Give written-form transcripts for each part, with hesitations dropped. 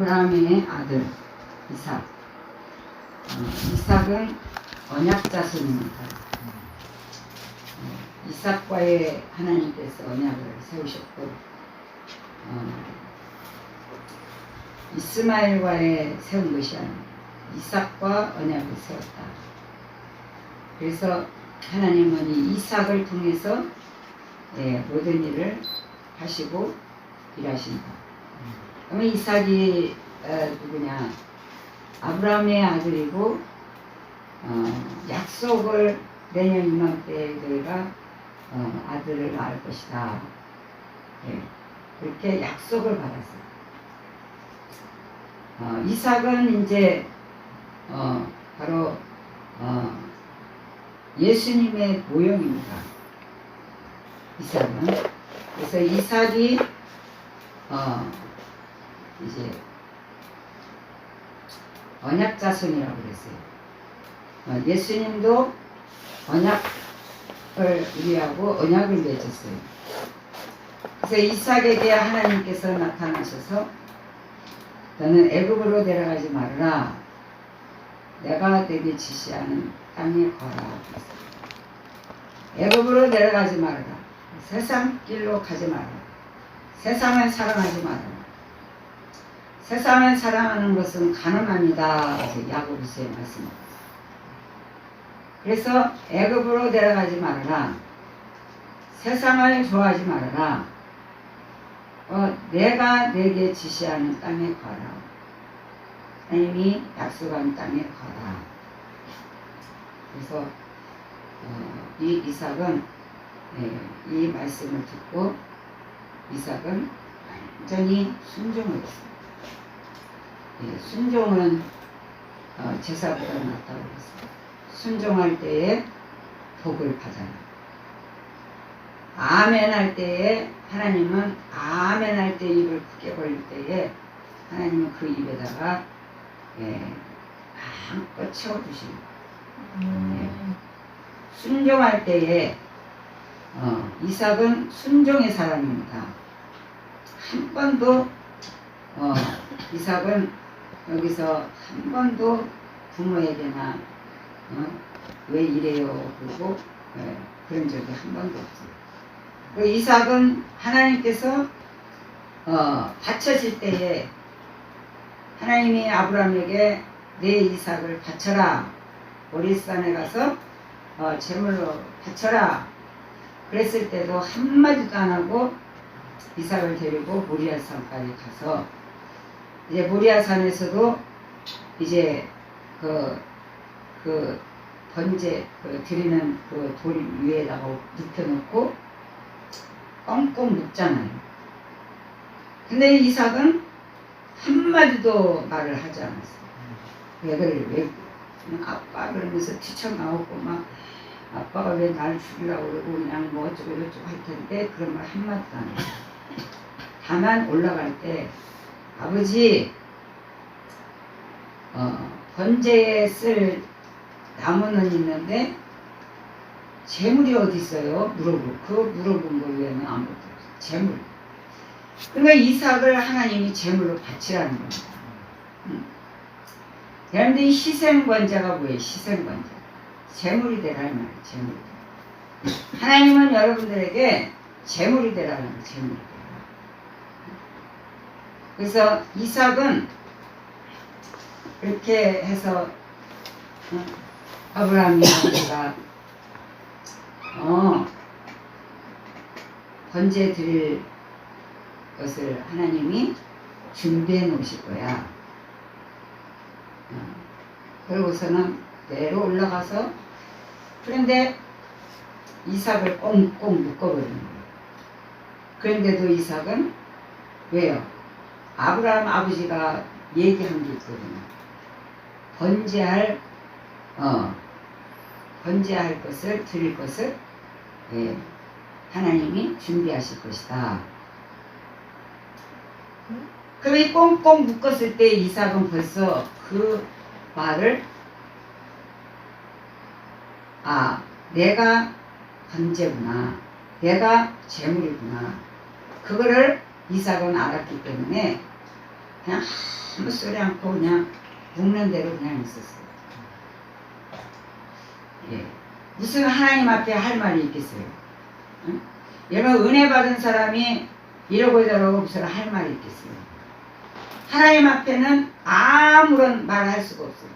아브라함의 아들 이삭. 이삭은 언약 자손입니다. 이삭과의 하나님께서 언약을 세우셨고, 이스마엘과의 세운 것이 아니라 이삭과 언약을 세웠다. 그래서 하나님은 이 이삭을 통해서 모든 일을 하시고 일하신다. 그러면 이삭이 누구냐? 아브라함의 아들이고, 약속을 내년 이맘때에 너희가 아들을 낳을 것이다. 그렇게 약속을 받았어요. 이삭은 이제 바로 예수님의 모형입니다. 이삭은. 그래서 이삭이 이제 언약 자손이라고 그랬어요. 예수님도 언약을 위하고 언약을 맺었어요. 그래서 이삭에게 하나님께서 나타나셔서 너는 애굽으로 내려가지 말아라. 내가 내게 지시하는 땅에 거하라. 애굽으로 내려가지 말아라. 세상 길로 가지 말아라. 세상을 사랑하지 말아라. 세상을 사랑하는 것은 가늠함이다. 야고보서에 말씀합니다. 그래서 애굽으로 내려가지 말아라. 세상을 좋아하지 말아라. 내가 내게 지시하는 땅에 가라. 하나님이 약속한 땅에 가라. 그래서 이 이삭은 이 말씀을 듣고 이삭은 완전히 순종을 했습니다. 순종은 제사보다 낫다고 했습니다. 순종할 때에 복을 받아요. 아멘 할 때에 하나님은 아멘 할 때 입을 크게 벌릴 때에 하나님은 그 입에다가 마음껏 채워주십니다. 순종할 때에 이삭은 순종의 사람입니다. 한 번도 이삭은 여기서 한 번도 부모에게나 왜 이래요 그러고 그런 적이 한 번도 없어요. 그 이삭은 하나님께서 바쳐질 때에 하나님이 아브라함에게 내 이삭을 바쳐라. 모리산에 가서 제물로 바쳐라. 그랬을 때도 한마디도 안 하고 이삭을 데리고 모리아산까지 가서 이제 모리아산에서도 이제 그 번제 드리는 그 돌 위에다가 눕혀놓고 꽁꽁 눕잖아요. 근데 이삭은 한마디도 말을 하지 않았어요. 왜 아빠 그러면서 뛰쳐나오고 막 아빠가 왜 날 죽이려고 그러고 그냥 뭐 어쩌고 저쩌고 할 텐데 그런 말 한마디도 안 했어요. 다만 올라갈 때 아버지 번제에 쓸 나무는 있는데 재물이 어디 있어요? 물어본 거 외에는 아무것도 없어요. 재물. 그러니까 이삭을 하나님이 재물로 바치라는 겁니다. 그런데 이 희생권자가 뭐예요? 희생권자. 재물이 되라는 말이에요. 재물이 되라. 하나님은 여러분들에게 재물이 되라는 거예요. 재물이 되라. 그래서 이삭은 이렇게 해서 아브라함이 아버지가 번제 드릴 것을 하나님이 준비해 놓으실 거야. 그러고서는 내로 올라가서 그런데 이삭을 꽁꽁 묶어버리는 거예요. 그런데도 이삭은 왜요? 아브라함 아버지가 얘기한 게 있거든요. 번제할 것을 드릴 것을 하나님이 준비하실 것이다. 그럼 이 꽁꽁 묶었을 때 이삭은 벌써 그 말을 내가 번제구나, 내가 제물이구나, 그거를 이삭은 알았기 때문에 그냥 아무 소리 않고 그냥 묵는 대로 그냥 있었어요. 예. 무슨 하나님 앞에 할 말이 있겠어요? 응? 여러분 은혜 받은 사람이 이러고 저러고 무슨 할 말이 있겠어요? 하나님 앞에는 아무런 말을 할 수가 없어요.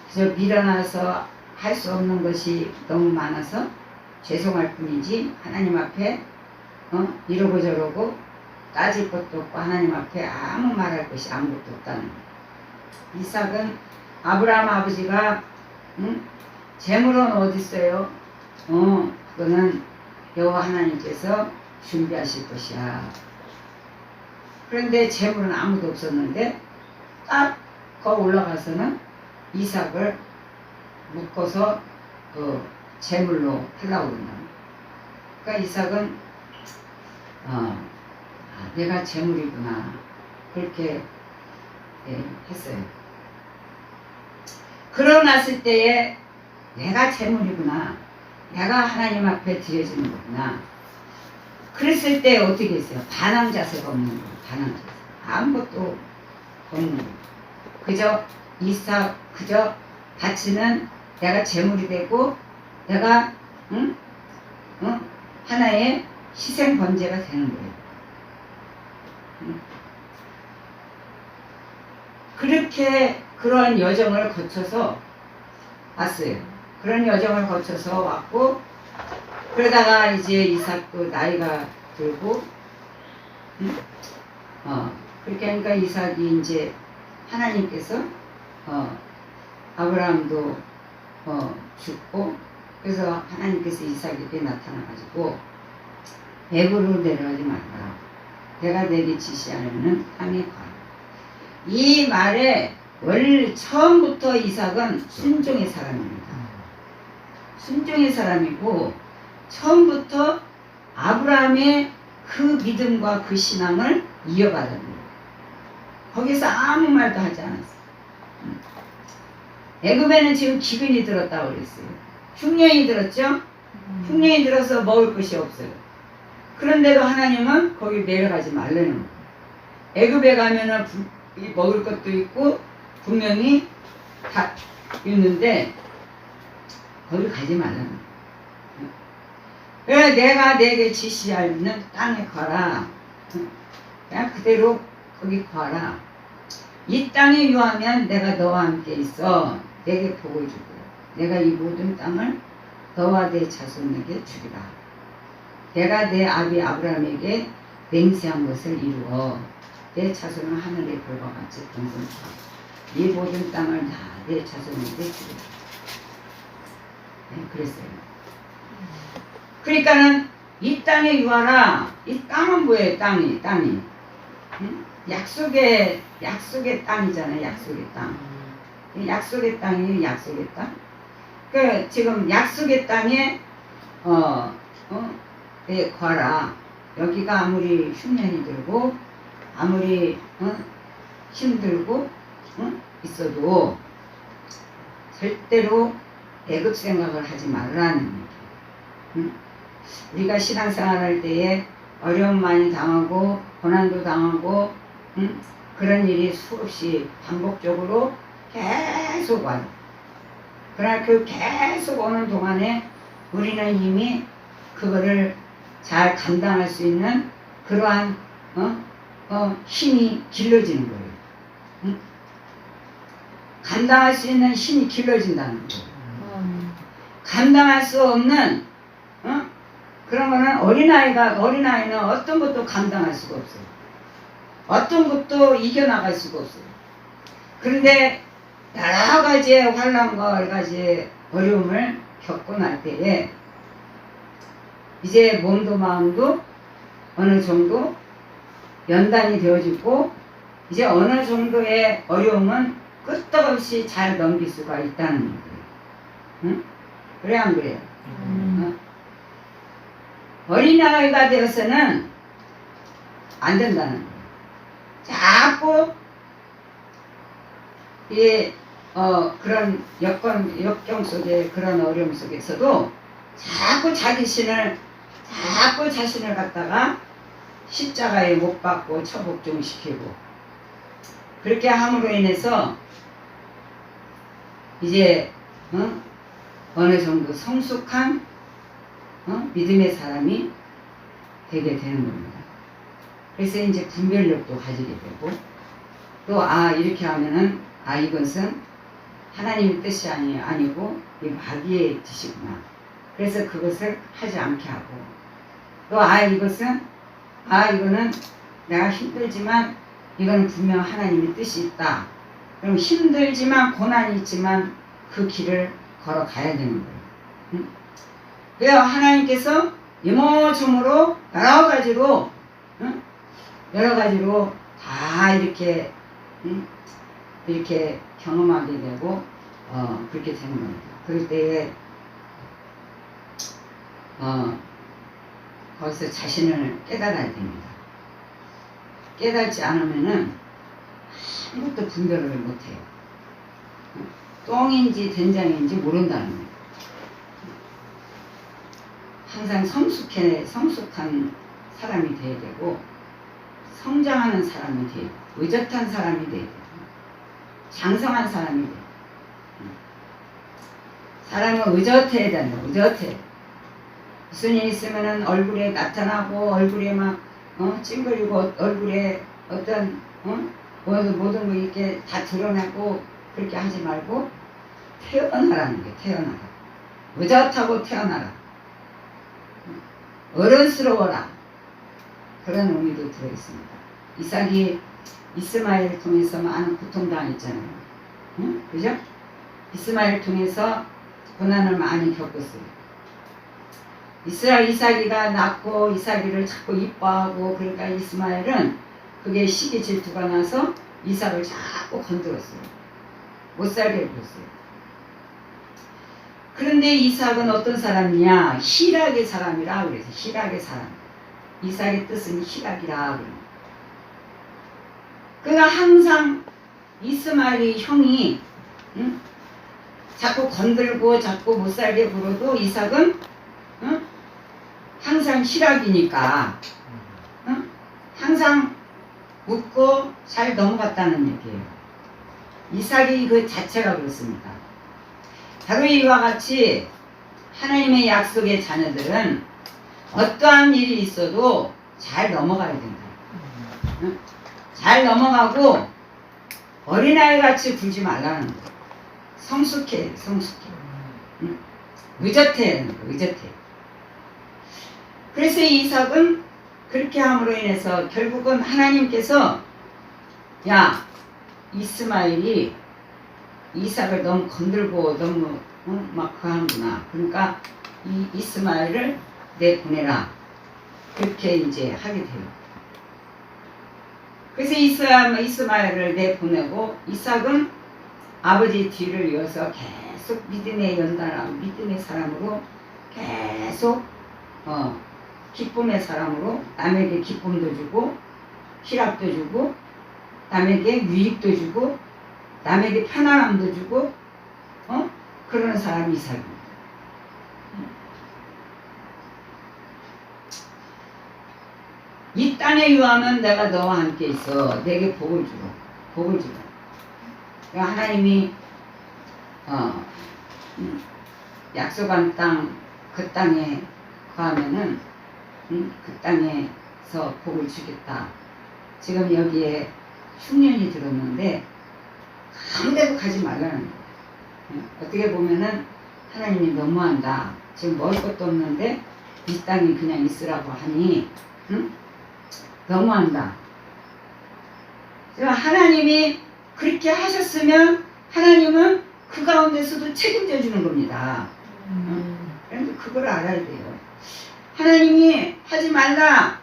그저 밀어나서 할 수 없는 것이 너무 많아서 죄송할 뿐이지 하나님 앞에 이러고 저러고 따질 것도 없고 하나님 앞에 아무 말할 것이 아무것도 없다는 거예요. 이삭은 아브라함 아버지가 재물은 어디 있어요? 그거는 여호와 하나님께서 준비하실 것이야. 그런데 재물은 아무도 없었는데 딱 거 올라가서는 이삭을 묶어서 그 재물로 하려고 그러는 거예요. 그러니까 이삭은 내가 재물이구나 그렇게 했어요. 그러고 났을 때에 내가 재물이구나, 내가 하나님 앞에 드려지는 거구나. 그랬을 때 어떻게 했어요? 반항 자세가 없는 거예요. 반항 자세. 아무것도 없는 거예요. 그저 이삭, 그저 바치는 내가 재물이 되고 내가 하나의 희생 번제가 되는 거예요. 그렇게 그런 여정을 거쳐서 왔어요. 그런 여정을 거쳐서 왔고, 그러다가 이제 이삭도 나이가 들고, 그렇게 하니까 이삭이 이제 하나님께서 아브라함도 죽고, 그래서 하나님께서 이삭에게 나타나가지고 애굽으로 내려가지 말라. 내가 내게 지시하려는 땅에 가라. 이 말에 원래 처음부터 이삭은 순종의 사람입니다. 순종의 사람이고 처음부터 아브라함의 그 믿음과 그 신앙을 이어가는 거예요. 거기서 아무 말도 하지 않았어요. 애굽에는 지금 기근이 들었다고 그랬어요. 흉년이 들었죠? 흉년이 들어서 먹을 것이 없어요. 그런데도 하나님은 거기 내려가지 말라는 거예요. 애굽에 가면은 먹을 것도 있고 분명히 다 있는데 거기 가지 말라는 거예요. 그래 내가 내게 지시하는 땅에 가라. 그냥 그대로 거기 가라. 이 땅에 유하면 내가 너와 함께 있어 내게 복을 주고 내가 이 모든 땅을 너와 내 자손에게 주리라. 내가 내 아비 아브라함에게 맹세한 것을 이루어 내 자손은 하늘의 별과 같이 번성하고 이 모든 땅을 다 내 자손에게 주리라. 네, 그랬어요. 그러니까는 이 땅에 유하라. 이 땅은 뭐예요? 땅이 응? 약속의 땅이잖아요. 약속의 땅. 약속의 땅이에요. 약속의 땅. 그 지금 약속의 땅에 가라. 여기가 아무리 흉년이 들고 아무리 힘들고 있어도 절대로 애굽 생각을 하지 말라는 얘기예요. 우리가 신앙생활 할 때에 어려움 많이 당하고 고난도 당하고 그런 일이 수없이 반복적으로 계속 와요. 그러나 그 계속 오는 동안에 우리는 이미 그거를 잘 감당할 수 있는 그러한 힘이 길러지는 거예요. 감당할 수 있는 힘이 길러진다는 거예요. 감당할 수 없는 그런 거는 어린아이는 어떤 것도 감당할 수가 없어요. 어떤 것도 이겨나갈 수가 없어요. 그런데 여러 가지의 환난과 여러 가지의 어려움을 겪고 날 때에 이제 몸도 마음도 어느 정도 연단이 되어지고 이제 어느 정도의 어려움은 끄떡없이 잘 넘길 수가 있다는 거예요. 응? 그래 안 그래요? 어린아이가 되어서는 안 된다는 거예요. 자꾸 그런 역경 속에 그런 어려움 속에서도 자꾸 자신을 갖다가 십자가에 못 박고 처복종시키고 그렇게 함으로 인해서 이제 어느 정도 성숙한 믿음의 사람이 되게 되는 겁니다. 그래서 이제 분별력도 가지게 되고 또 이렇게 하면은 이것은 하나님의 뜻이 아니고 이 마귀의 뜻이구나. 그래서 그것을 하지 않게 하고 또 이거는 내가 힘들지만 이거는 분명 하나님의 뜻이 있다. 그럼 힘들지만 고난이 있지만 그 길을 걸어가야 되는 거예요. 그래서 하나님께서 이모저모로 여러 가지로 다 이렇게 경험하게 되고 그렇게 되는 겁니다. 그럴 때에 거기서 자신을 깨달아야 됩니다. 깨닫지 않으면은 아무것도 분별을 못해요. 똥인지 된장인지 모른다는 거예요. 항상 성숙한 사람이 돼야 되고 성장하는 사람이 돼야 되고 의젓한 사람이 돼야 되고 장성한 사람이 돼야 되고 사람은 의젓해야 된다. 의젓해. 무슨 일 있으면은 얼굴에 나타나고 얼굴에 막 찡그리고 얼굴에 어떤 모든 거 이렇게 다 드러내고 그렇게 하지 말고 태어나라는 게 태어나라. 의젓하고 태어나라. 어른스러워라. 그런 의미도 들어있습니다. 이삭이 이스마엘을 통해서 많은 고통당했잖아요. 그죠? 이스마엘을 통해서 고난을 많이 겪었어요. 이삭이가 낳고 이삭이를 자꾸 이뻐하고 그러니까 이스마엘은 그게 시기 질투가 나서 이삭을 자꾸 건드렸어요. 못 살게 해줬어요. 그런데 이삭은 어떤 사람이냐? 희락의 사람이라 그래서 희락의 사람. 이삭의 뜻은 희락이라 그래요. 그러니까 항상 이스마엘의 형이 자꾸 건들고 자꾸 못 살게 굴어도 이삭은 항상 희락이니까 항상 웃고 잘 넘어갔다는 얘기예요. 이삭이 그 자체가 그렇습니다. 바로 이와 같이 하나님의 약속의 자녀들은 어떠한 일이 있어도 잘 넘어가야 된다. 잘 넘어가고 어린아이 같이 굴지 말라는 거예요. 성숙해. 의젓해. 그래서 이삭은 그렇게 함으로 인해서 결국은 하나님께서 이스마엘이 이삭을 너무 건들고 너무 막 그하는구나. 그러니까 이 이스마엘을 내보내라. 그렇게 이제 하게 돼요. 그래서 이스마엘을 내보내고 이삭은 아버지 뒤를 이어서 계속 믿음의 연단하고 믿음의 사람으로 계속 기쁨의 사람으로 남에게 기쁨도 주고 희락도 주고 남에게 유익도 주고 남에게 편안함도 주고 그러는 사람이 이삭입니다. 이 땅에 유하면 내가 너와 함께 있어. 내게 복을 주라. 그러니까 하나님이 약속한 땅, 그 땅에 거하면은 그 땅에서 복을 주겠다. 지금 여기에 흉년이 들었는데 아무데도 가지 말라는 거예요. 어떻게 보면은 하나님이 너무한다. 지금 먹을 것도 없는데 이 땅에 그냥 있으라고 하니 너무한다. 하나님이 그렇게 하셨으면 하나님은 그 가운데서도 책임져 주는 겁니다. 그런데 그걸 알아야 돼요. 하나님이 하지 말라,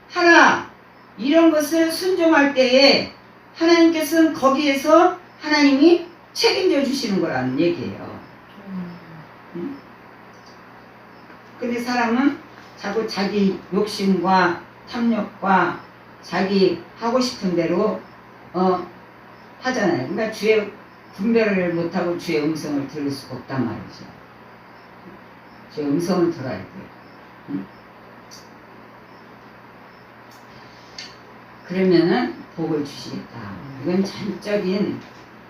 하라 이런 것을 순종할 때에 하나님께서는 거기에서 하나님이 책임져 주시는 거라는 얘기예요. 근데 사람은 자꾸 자기 욕심과 탐욕과 자기 하고 싶은 대로 하잖아요. 그러니까 주의 분별을 못하고 주의 음성을 들을 수가 없단 말이죠. 주의 음성을 들어야 돼요. 그러면은 복을 주시겠다. 이건 전적인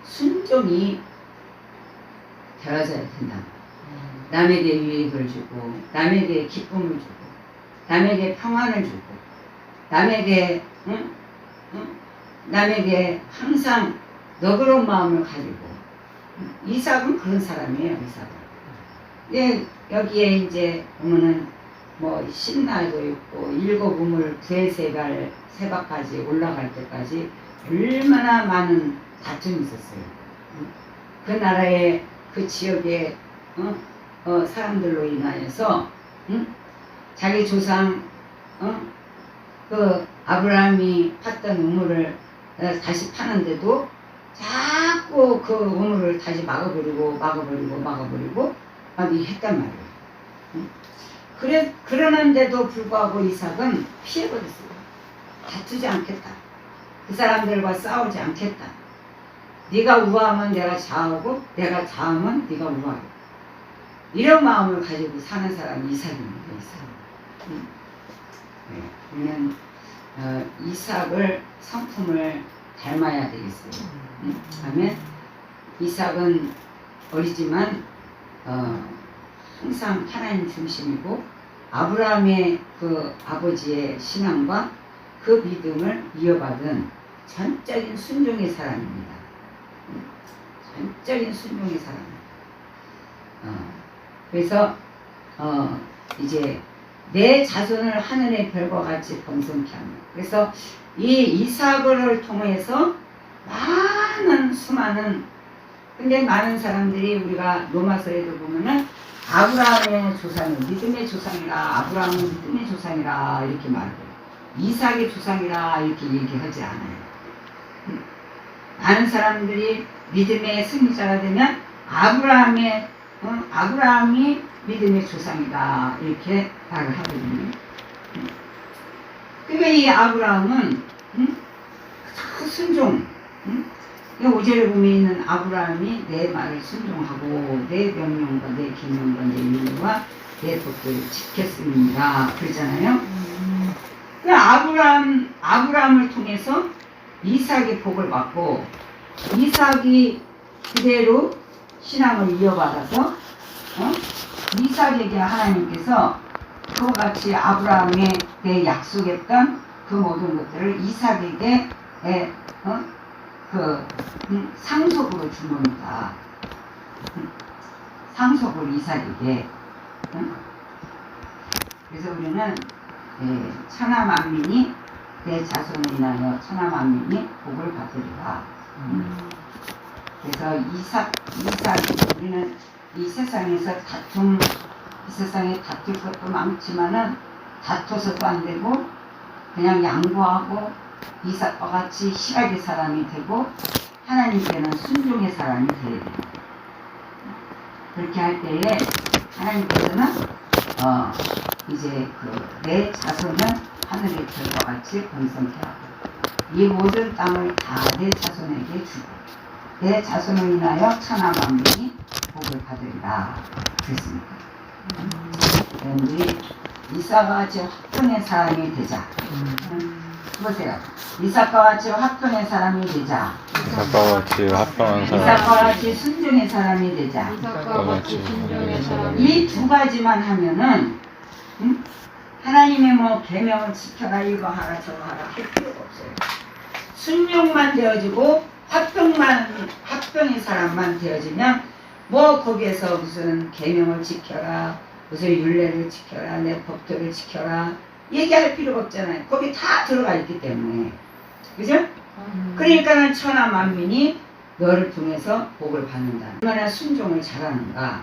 순종이 되어져야 된다. 남에게 유익을 주고, 남에게 기쁨을 주고, 남에게 평안을 주고, 남에게 남에게 항상 너그러운 마음을 가지고. 이삭은 그런 사람이에요. 이삭은. 예, 여기에 이제 보면은 뭐 신날도 있고 일곱 우물 두에세발 세박까지 올라갈 때까지 얼마나 많은 다툼이 있었어요. 그 나라의 그 지역의 사람들로 인하여서 자기 조상 그 아브라함이 팠던 우물을 다시 파는데도 자꾸 그 우물을 다시 막아버리고 막 했단 말이에요. 그러는데도 불구하고 이삭은 피해버렸어요. 다투지 않겠다. 그 사람들과 싸우지 않겠다. 네가 우하면 내가 좌하고 내가 좌하면 네가 우하고. 이런 마음을 가지고 사는 사람이 이삭입니다. 이삭. 그러면 이삭을 성품을 닮아야 되겠어요. 아멘. 이삭은 어리지만 항상 하나님 중심이고 아브라함의 그 아버지의 신앙과 그 믿음을 이어받은 전적인 순종의 사람입니다. 전적인 순종의 사람. 그래서 이제 내 자손을 하늘의 별과 같이 번성케 합니다. 그래서 이 이삭을 통해서 근데 많은 사람들이 우리가 로마서에도 보면은 아브라함의 조상은 믿음의 조상이라, 아브라함은 믿음의 조상이라 이렇게 말해요. 이삭의 조상이라 이렇게 얘기하지 않아요. 많은 사람들이 믿음의 승리자가 되면 아브라함이 믿음의 조상이다 이렇게 말을 하거든요. 그러니까 이 아브라함은 그 순종, 5절에 보면 있는 아브라함이 내 말을 순종하고 내 명령과 내 계명과 내 율례와 내 법도를 지켰습니다. 그러잖아요. 아브라함을 통해서 이삭의 복을 받고 이삭이 그대로 신앙을 이어받아서 이삭에게 하나님께서 그와 같이 아브라함에게 약속했던 그 모든 것들을 이삭에게 상속으로 준 겁니다. 상속을 이삭에게. 그래서 우리는 천하 만민이 내 자손을 인하여 천하 만민이 복을 받으리라. 그래서 이삭이 우리는 이 세상에서 이 세상에 다툴 것도 많지만은 다퉈서도 안 되고 그냥 양보하고 이삭과 같이 희락의 사람이 되고 하나님께는 순종의 사람이 되어야 돼요. 그렇게 할 때에 하나님께서는 이제 내 자손은 하늘의 별과 같이 번성케 하고 이 모든 땅을 다 내 자손에게 주고 내 자손을 인하여 천하 만민이 복을 받으리라 그랬습니다. 우리 이삭과 같이 화평의 사람이 되자. 보세요. 이삭과 같이 화평의 사람이 되자. 이삭과 같이 합당한 사람. 이삭과 같이 순종의 사람이 되자. 이삭과 같이 순종의 사람. 이 두 가지만 하면은 하나님의 뭐 계명을 지켜라 이거 하라 저거 하라 할 필요가 없어요. 순종만 되어지고 화평의 사람만 되어지면 뭐 거기에서 무슨 계명을 지켜라 무슨 율례를 지켜라 내 법도를 지켜라 얘기할 필요가 없잖아요. 거기 다 들어가 있기 때문에. 그죠? 그러니까는 천하 만민이 너를 통해서 복을 받는다. 얼마나 순종을 잘하는가.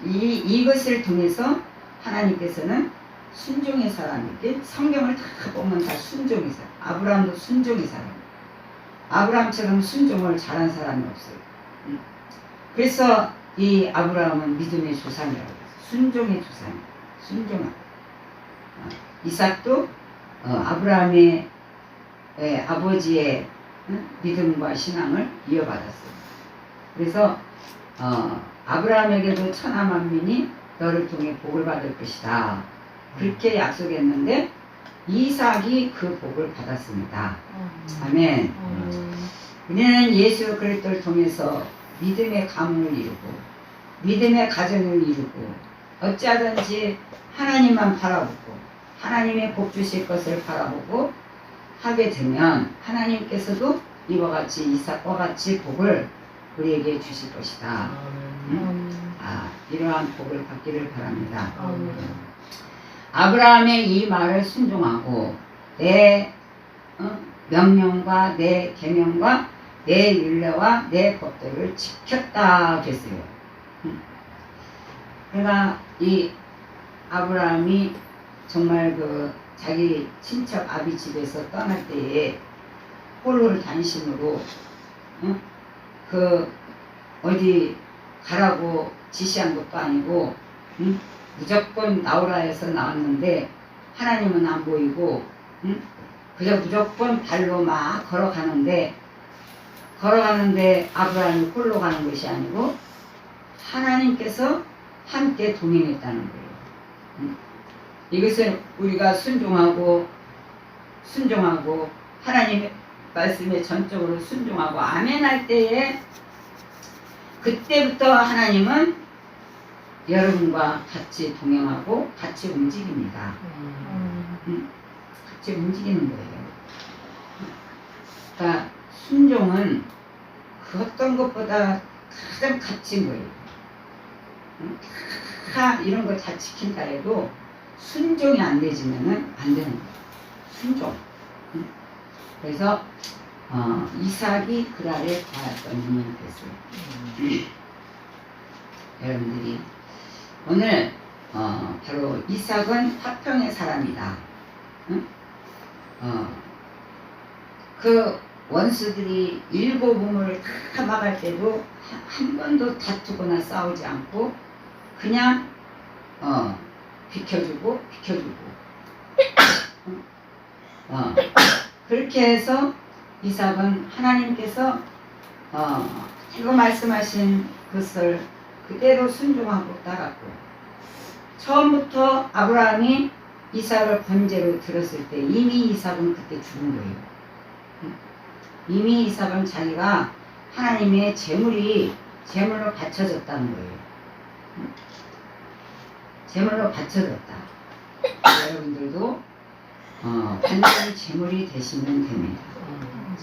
이것을 통해서 하나님께서는 순종의 사람이기 성경을 다 보면 다 순종의 사람. 아브라함도 순종의 사람. 아브라함처럼 순종을 잘한 사람이 없어요. 그래서 이 아브라함은 믿음의 조상이라고 해요. 순종의 조상. 순종하고. 이삭도 아브라함의 아버지의 믿음과 신앙을 이어받았어요. 그래서 아브라함에게도 천하 만민이 너를 통해 복을 받을 것이다. 그렇게 약속했는데 이삭이 그 복을 받았습니다. 아멘. 우리는 예수 그리스도를 통해서 믿음의 가문을 이루고 믿음의 가정을 이루고 어찌하든지 하나님만 바라보고 하나님의 복 주실 것을 바라보고 하게 되면 하나님께서도 이와 같이 이삭과 같이 복을 우리에게 주실 것이다. 이러한 복을 받기를 바랍니다. 아브라함의 이 말을 순종하고 내 명령과 내 계명과 내 율례와 내 법도를 지켰다 그랬어요. 그러니까 이 아브라함이 정말 그 자기 친척 아비 집에서 떠날 때에 홀로 단신으로 그 어디 가라고 지시한 것도 아니고 무조건 나오라 해서 나왔는데 하나님은 안 보이고 그저 무조건 발로 막 걸어가는데 아브라함이 홀로 가는 것이 아니고 하나님께서 함께 동행했다는 거예요. 이것은 우리가 순종하고 하나님의 말씀에 전적으로 순종하고 아멘 할 때에 그때부터 하나님은 여러분과 같이 동행하고 같이 움직입니다. 같이 움직이는 거예요. 그러니까 순종은 그 어떤 것보다 가장 값진 거예요. 다 이런 거 다 지킨다 해도 순종이 안 되지면은 안 되는 거예요. 순종. 그래서 이삭이 그날에 가였던 인연이 됐어요. 여러분들이 오늘 바로 이삭은 화평의 사람이다. 그 원수들이 일곱 우물을 다 막을 때도 한 번도 다투거나 싸우지 않고 그냥 비켜주고 그렇게 해서 이삭은 하나님께서 이거 말씀하신 것을 그대로 순종하고 따랐고 처음부터 아브라함이 이삭을 번제로 들었을 때 이미 이삭은 그때 죽은 거예요. 이미 이삭은 자기가 하나님의 제물로 바쳐졌다는 거예요. 제물로 바쳐졌다. 여러분들도 완전히 제물이 되시면 됩니다.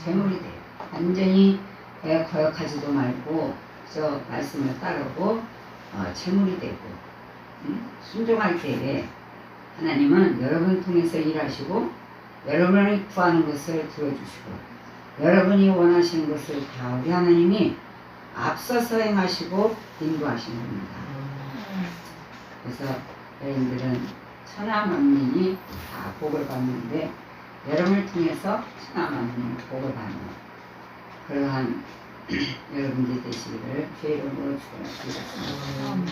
제물이 돼요. 완전히 거역하지도 말고 저 말씀을 따르고 제물이 되고 순종할 때에 하나님은 여러분 통해서 일하시고 여러분이 구하는 것을 들어주시고 여러분이 원하시는 것을 다 우리 하나님이 앞서서 행하시고 인도하시는 겁니다. 그래서 여러분들은 천하만민이 다 복을 받는데 여러분을 통해서 천하만민이 복을 받는 그러한 여러분들이 되시기를 주의 이름으로 축원합니다.